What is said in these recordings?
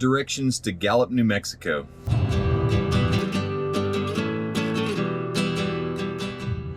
directions to Gallup, New Mexico.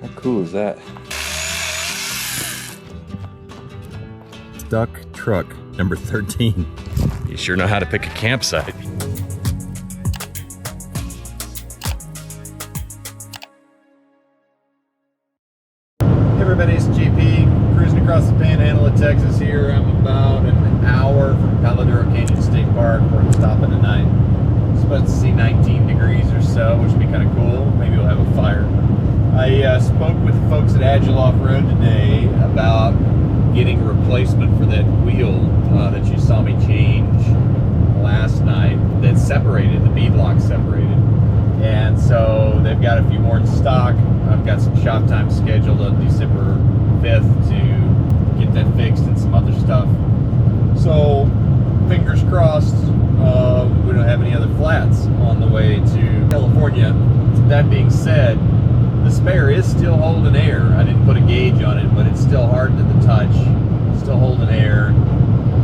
How cool is that? Duck truck number 13. You sure know how to pick a campsite. Hey everybody, it's GP, cruising across the panhandle of Texas here. I'm about an hour from Palo Duro Canyon State Park where I'm stopping tonight. I'm supposed to see 19 degrees or so, which would be kind of cool. Maybe we'll have a fire. I spoke with the folks at Agile Off-Road today about getting a replacement for that wheel that you saw me change last night that separated, the beadlock separated. And so they've got a few more in stock. I've got some shop time scheduled on December 5th to get that fixed and some other stuff. So fingers crossed we don't have any other flats on the way to California. That being said, the spare is still holding air. I didn't put a gauge on it, but it's still hardened at the touch. Still holding air.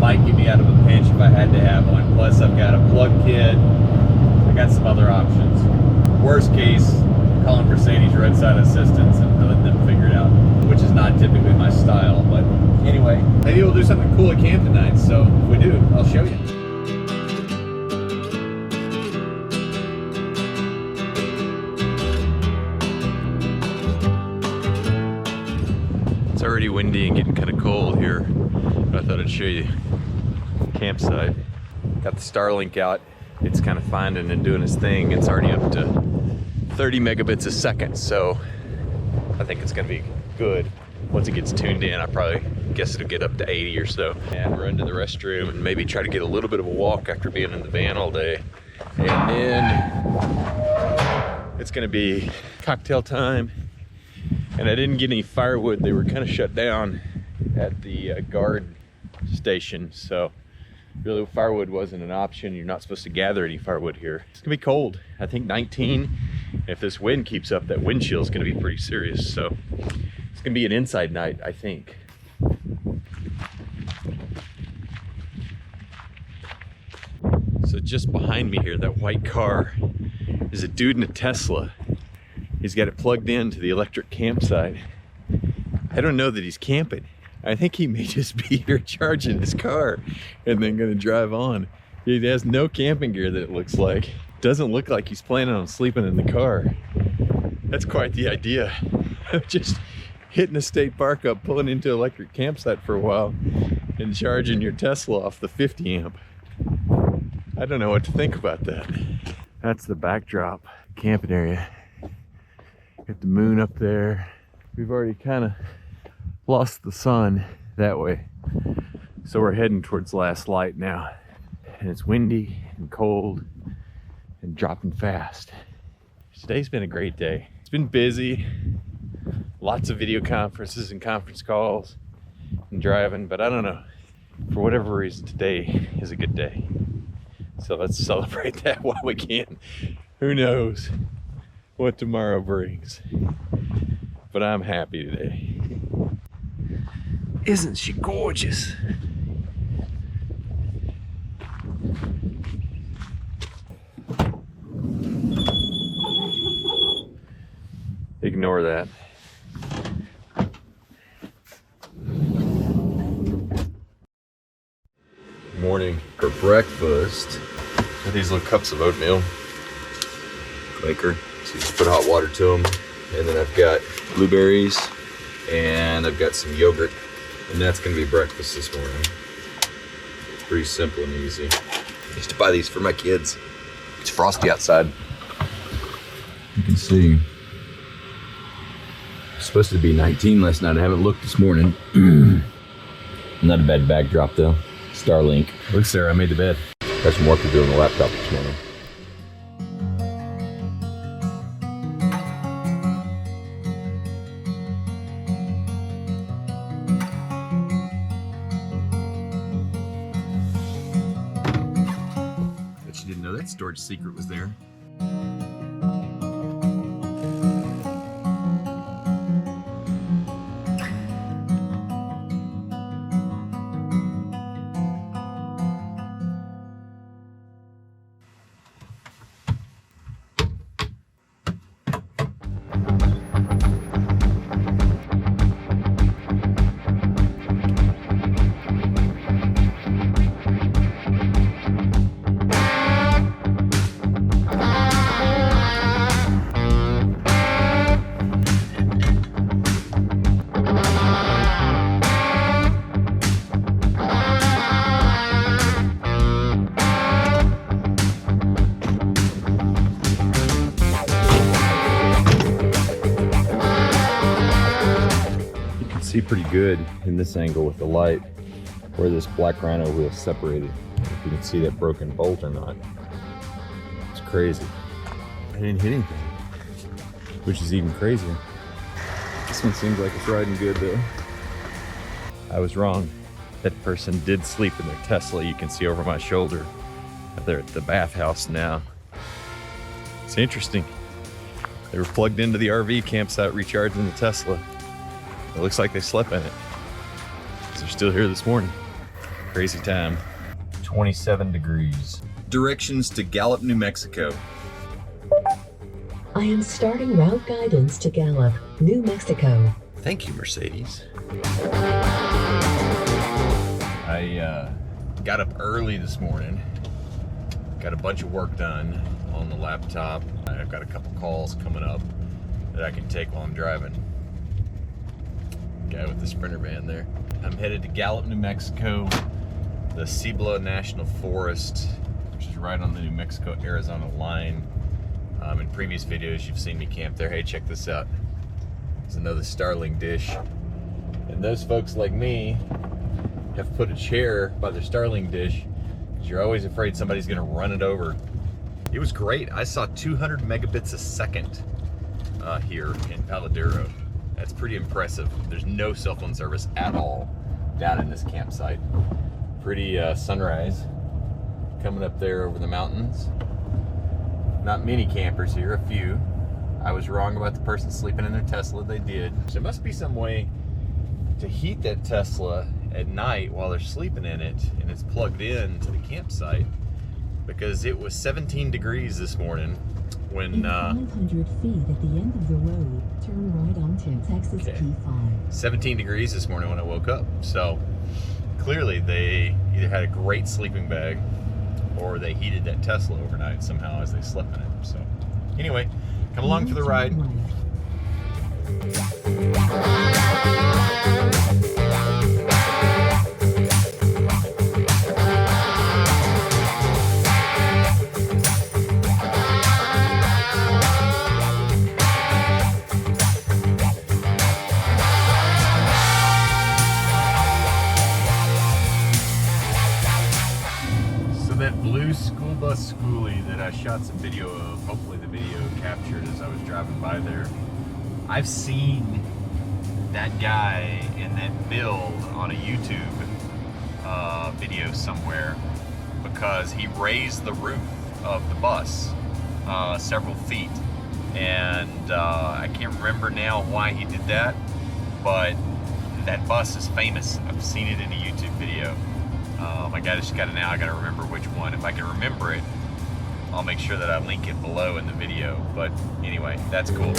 Might get me out of a pinch if I had to have one. Plus I've got a plug kit. I got some other options. Worst case, calling Mercedes roadside assistance and letting them figure it out, which is not typically my style. But anyway, maybe we'll do something cool at camp tonight. So if we do, I'll show you. It's already windy and getting kind of cold here, but I thought I'd show you the campsite. Got the Starlink out. It's kind of finding and doing its thing. It's already up to 30 megabits a second, so I think it's gonna be good. Once it gets tuned in, I probably guess it'll get up to 80 or so. And run to the restroom and maybe try to get a little bit of a walk after being in the van all day. And then it's gonna be cocktail time. And I didn't get any firewood. They were kind of shut down at the guard station, so really firewood wasn't an option. You're not supposed to gather any firewood here. It's gonna be cold. I think 19. If this wind keeps up, that wind chill is gonna be pretty serious. So it's gonna be an inside night, I think. So just behind me here, that white car, is a dude in a Tesla. He's got it plugged into the electric campsite. I don't know that he's camping. I think he may just be here charging his car and then gonna drive on. He has no camping gear that it looks like. Doesn't look like he's planning on sleeping in the car. That's quite the idea. Just hitting a state park up, pulling into an electric campsite for a while and charging your Tesla off the 50 amp. I don't know what to think about that. That's the backdrop camping area. Got the moon up there. We've already kind of lost the sun that way. So we're heading towards last light now. And it's windy and cold and dropping fast. Today's been a great day. It's been busy. Lots of video conferences and conference calls and driving, but I don't know. For whatever reason, today is a good day. So let's celebrate that while we can. Who knows what tomorrow brings, but I'm happy today. Isn't she gorgeous? Ignore that. Morning for breakfast. Got these little cups of oatmeal. Quaker. So just put hot water to them, and then I've got blueberries, and I've got some yogurt, and that's gonna be breakfast this morning. Pretty simple and easy. I used to buy these for my kids. It's frosty outside. You can see. It's supposed to be 19 last night. I haven't looked this morning. Not a bad backdrop though. Starlink. Look, Sarah, I made the bed. Got some work to do on the laptop this morning. Bet you didn't know that storage secret was there. see pretty good in this angle with the light where this black Rhino wheel is separated. If you can see that broken bolt or not. It's crazy. I didn't hit anything, which is even crazier. This one seems like it's riding good though. I was wrong. That person did sleep in their Tesla. You can see over my shoulder. They're at the bathhouse now. It's interesting. They were plugged into the RV campsite recharging the Tesla. It looks like they slept in it. They're still here this morning. Crazy time. 27 degrees. Directions to Gallup, New Mexico. I am starting route guidance to Gallup, New Mexico. Thank you, Mercedes. I got up early this morning. Got a bunch of work done on the laptop. I've got a couple calls coming up that I can take while I'm driving. Guy with the Sprinter van there. I'm headed to Gallup, New Mexico, the Cibolo National Forest, which is right on the New Mexico-Arizona line. In previous videos, you've seen me camp there. Hey, check this out. There's another Starlink dish. And those folks like me have put a chair by their Starlink dish because you're always afraid somebody's gonna run it over. It was great. I saw 200 megabits a second here in Palo Duro. That's pretty impressive. There's no cell phone service at all down in this campsite. Pretty sunrise coming up there over the mountains. Not many campers here, a few. I was wrong about the person sleeping in their Tesla. They did. There must be some way to heat that Tesla at night while they're sleeping in it, and it's plugged in to the campsite, because it was 17 degrees this morning when in 500 feet at the end of the road, turn right onto Texas P5. 17 degrees this morning when I woke up. So clearly they either had a great sleeping bag or they heated that Tesla overnight somehow as they slept in it. So anyway, come along for the ride. That blue school bus schoolie that I shot some video of, hopefully the video captured as I was driving by there. I've seen that guy in that build on a YouTube video somewhere, because he raised the roof of the bus several feet, and I can't remember now why he did that, but that bus is famous. I've seen it in a YouTube video. I just got it now. I got to remember which one. If I can remember it, I'll make sure that I link it below in the video. But anyway, that's cool.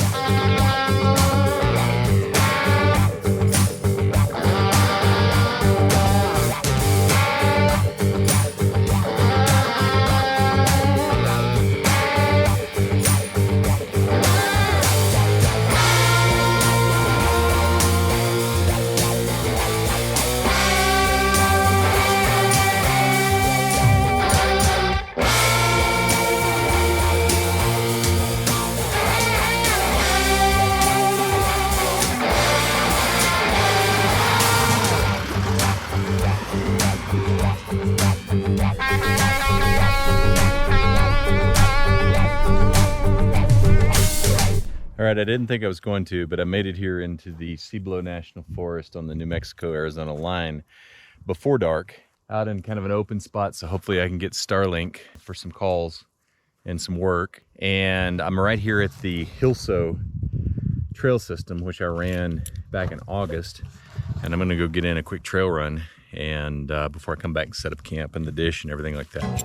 All right, I didn't think I was going to, but I made it here into the Cibolo National Forest on the New Mexico-Arizona line before dark, out in kind of an open spot, so hopefully I can get Starlink for some calls and some work. And I'm right here at the Hilso trail system, which I ran back in August, and I'm gonna go get in a quick trail run and before I come back and set up camp and the dish and everything like that.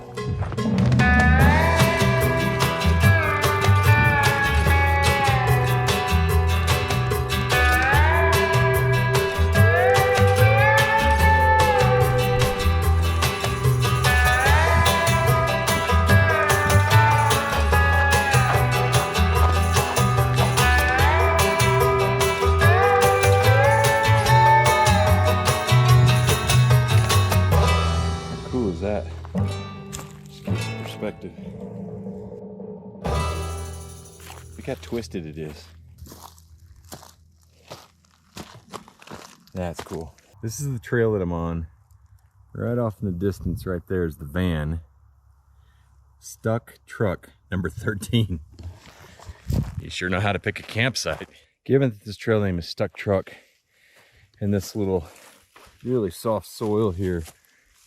That just gives some perspective. Look how twisted it is. That's cool. This is the trail that I'm on. Right off in the distance right there is the van. Stuck truck number 13. You sure know how to pick a campsite. Given that this trail name is Stuck Truck and this little really soft soil here,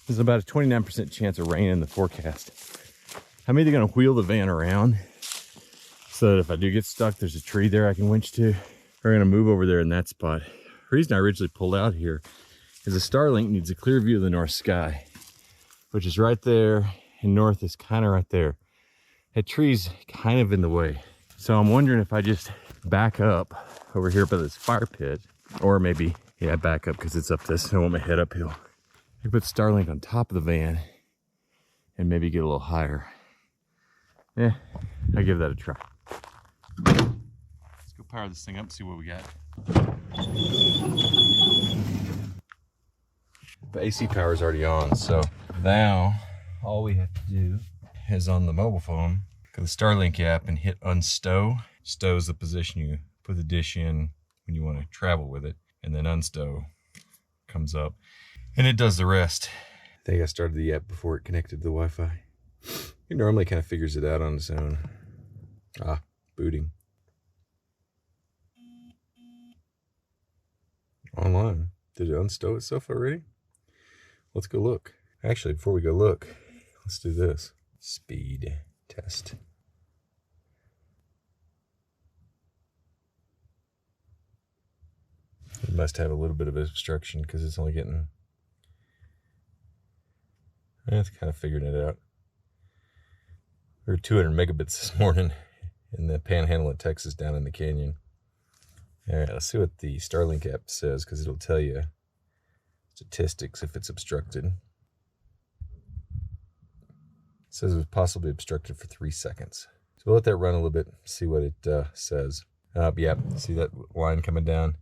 there's about a 29% chance of rain in the forecast. I'm either gonna wheel the van around so that if I do get stuck, there's a tree there I can winch to. We're gonna move over there in that spot. The reason I originally pulled out here is the Starlink needs a clear view of the north sky, which is right there, and north is kind of right there. That tree's kind of in the way. So I'm wondering if I just back up over here by this fire pit, or maybe, yeah, back up because it's up this, I want my head uphill. I put Starlink on top of the van and maybe get a little higher. Yeah, I'll give that a try. Let's go power this thing up and see what we got. The AC power is already on, so now all we have to do is on the mobile phone, go to the Starlink app and hit Unstow. Stow is the position you put the dish in when you want to travel with it, and then Unstow comes up and it does the rest. I think I started the app before it connected to the Wi-Fi. It normally kind of figures it out on its own. Ah, booting. Online. Did it unstow itself already? Let's go look. Actually, before we go look, let's do this. Speed test. It must have a little bit of obstruction because it's only getting... It's kind of figuring it out. We were 200 megabits this morning in the panhandle of Texas down in the canyon. All right, let's see what the Starlink app says because it'll tell you statistics if it's obstructed. It says it was possibly obstructed for 3 seconds. So we'll let that run a little bit, see what it says. Yep, see that line coming down?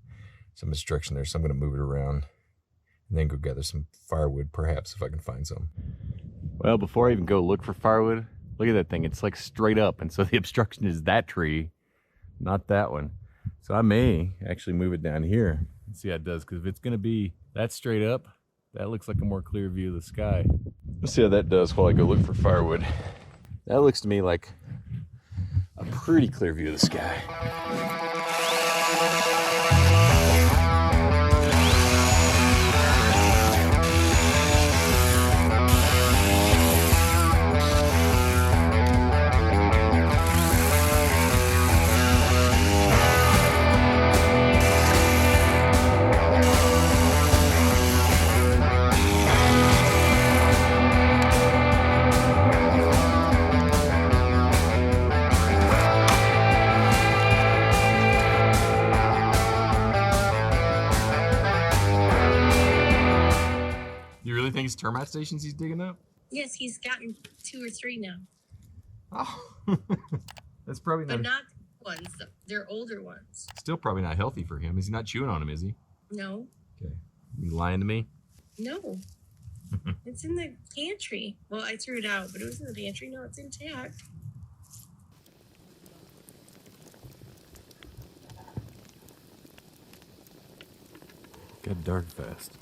Some obstruction there, so I'm going to move it around and then go gather some firewood, perhaps, if I can find some. Well, before I even go look for firewood, look at that thing. It's like straight up, and so the obstruction is that tree, not that one. So I may actually move it down here and see how it does, because if it's going to be that straight up, that looks like a more clear view of the sky. Let's see how that does while I go look for firewood. That looks to me like a pretty clear view of the sky. You really think it's termite stations he's digging up? Yes, he's gotten 2 or 3 now. Oh, that's probably not. But not ones. They're older ones. Still probably not healthy for him. Is he not chewing on him, is he? No. Okay. You lying to me? No. It's in the pantry. Well, I threw it out, but it was in the pantry. No, it's intact. Got dark fast.